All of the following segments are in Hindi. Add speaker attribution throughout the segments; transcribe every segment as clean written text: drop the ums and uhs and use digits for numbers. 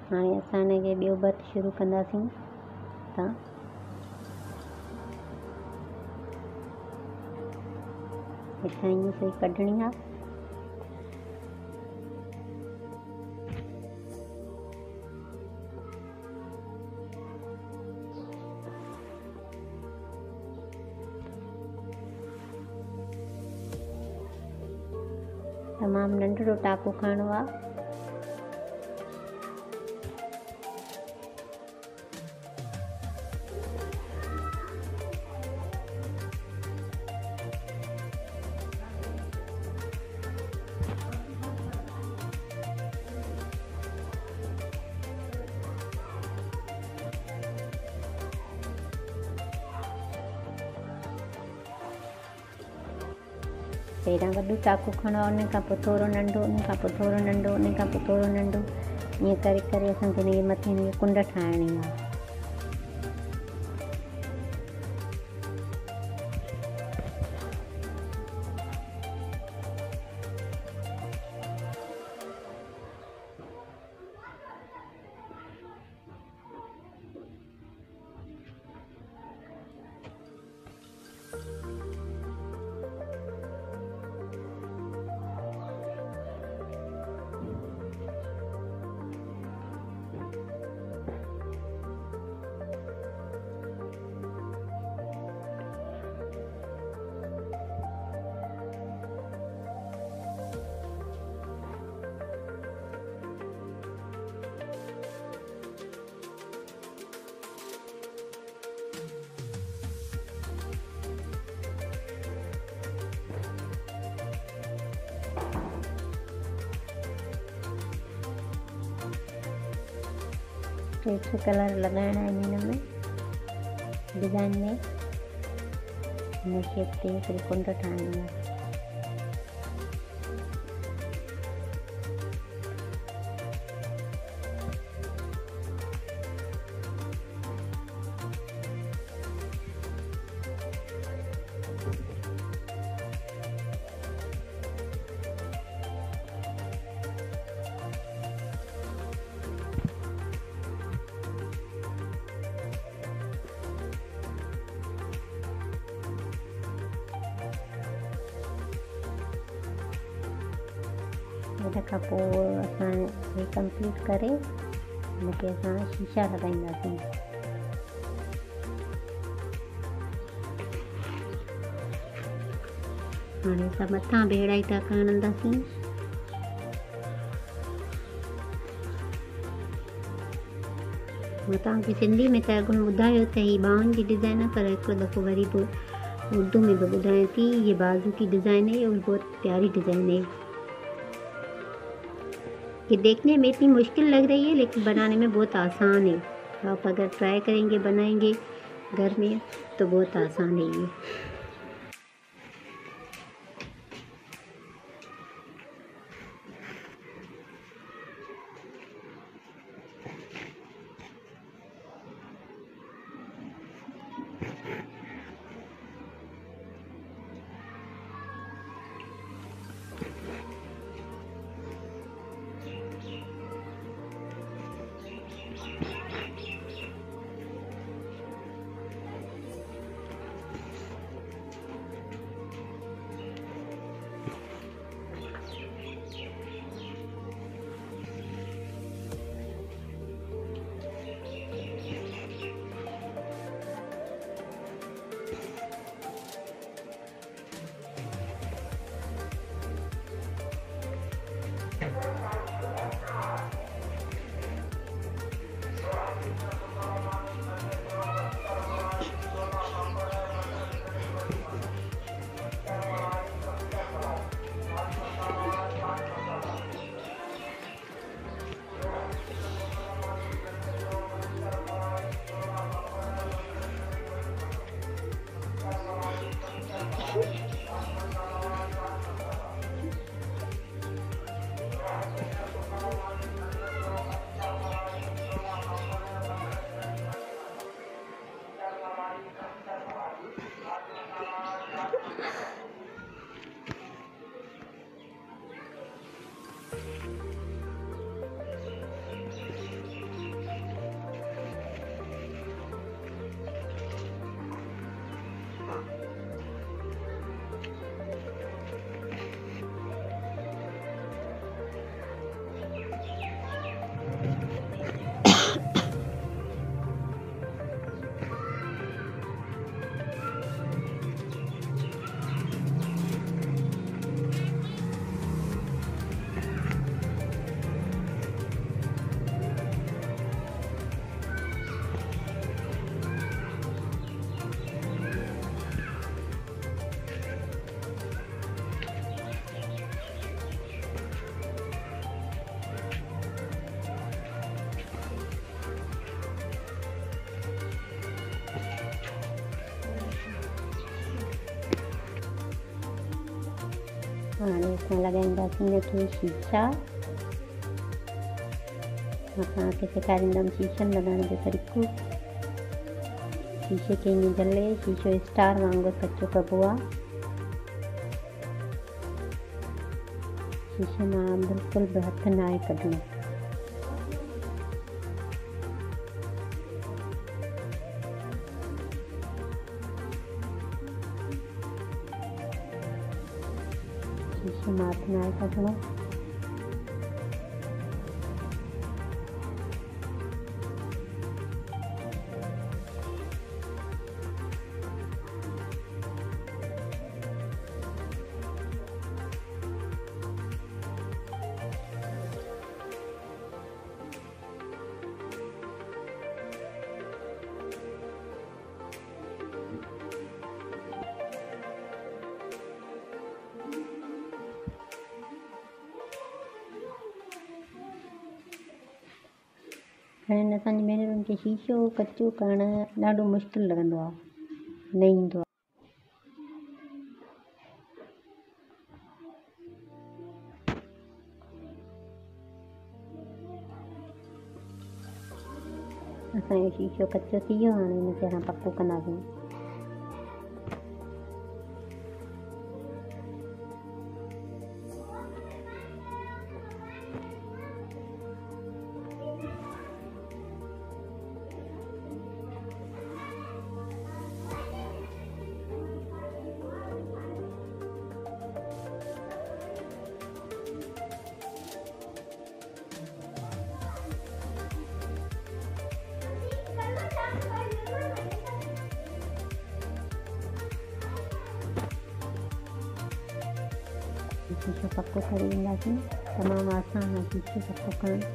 Speaker 1: हाणे असां हिनखे ॿियो भर्त शुरू कंदासीं। त हितां ईअं सही कढणी आहे। तमामु नंढड़ो टाको खणणो आहे। पहिरियां वॾो टाको खणो आहे, उन खां पोइ थोरो नंढो, उन खां पोइ थोरो नंढो, उन खां पोइ थोरो नंढो, ईअं करे करे असांखे हिन जे मथे हिन कुंड ठाहिणी आहे। टे कलर लगाइणा आहिनि हिन में डिज़ाइन में। हिन शेप ते हिकिड़ी कुंड ठाहिणी आहे। इन खां पोइ असां हे कंप्लीट करे हिनखे असां शीशा लॻाईंदासीं। हाणे असां मथां भेड़ाई टाका हणंदासीं। मां तव्हांखे सिंधी में त अॻु ॿुधायो त हीअ ॿाहुनि जी डिज़ाइन आहे, पर हिकिड़ो दफ़ो वरी बि उर्दू में भी ॿुधायां थी। ये बाजू की डिज़ाइन है और बहुत प्यारी डिज़ाइन है। ये देखने में इतनी मुश्किल लग रही है लेकिन बनाने में बहुत आसान है। आप अगर ट्राई करेंगे बनाएंगे घर में तो बहुत आसान है ये। हाणे असां लॻाईंदासीं हिनखे शीशा। मां तव्हांखे सेखारींदमि शीशनि लॻाइण जो तरीक़ो। शीशे खे ईअं जले शीशो स्टार वांगुरु कचो कबो आहे। शीशे मां बिल्कुलु बि हथ न आहे कढणो। शीशे मां हथ न आहे कढणो। फ्रेंड, असांजी भेनरुनि खे शीशो कचो करणु ॾाढो मुश्किल लॻंदो आहे, न ईंदो आहे। असांजो शीशो कचो थी वियो, हाणे हिनखे असां पको कंदासीं। शीशो पको करे ईंदासीं। तमामु आसान आहे शीशो पको करणु।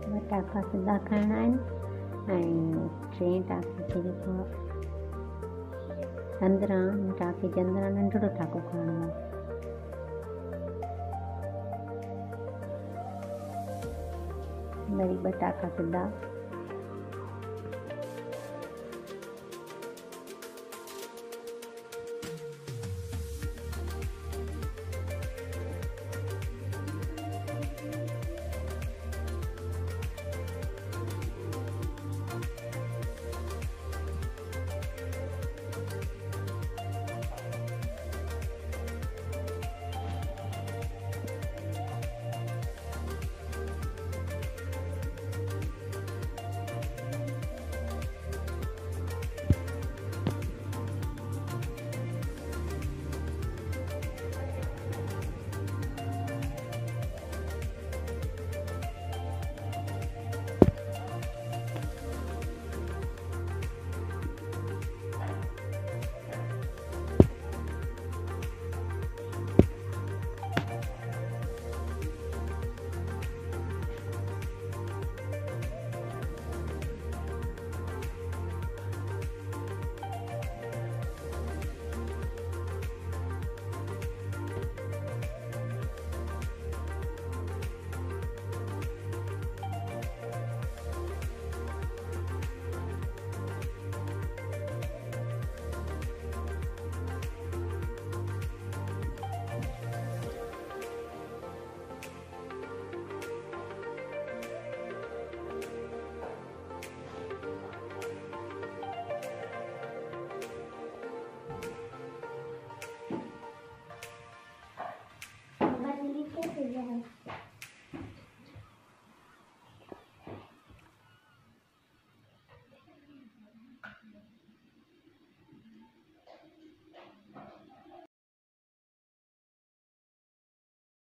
Speaker 1: ॿ टाका सिधा खणणा आहिनि ऐं टे टाके खे जेको अंदरां टाके जे अंदरां नंढिड़ो टाको खणणो आहे। वरी ॿ टाका सिधा